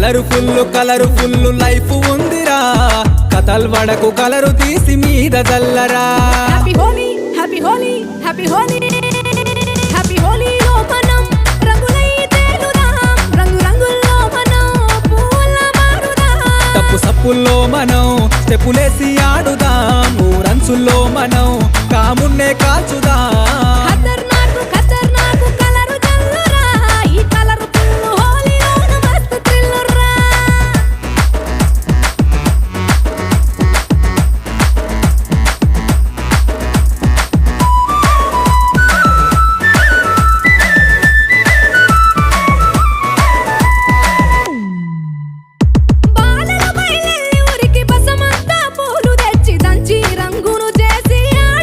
colour full life ఉందిరా కథల్ వడకు colour తీసి మీద చల్లరా happy Holi happy Holi happy Holi happy హోలీలో మనం రంగులై తేలుదాం రంగు రంగుల్లో మనం పూల మారుదాం తప్పు సప్పుల్లో మనం స్టెప్పులేసి ఆడుదాం ఊరంచుల్లో మనం కామున్నే కాల్చుదాం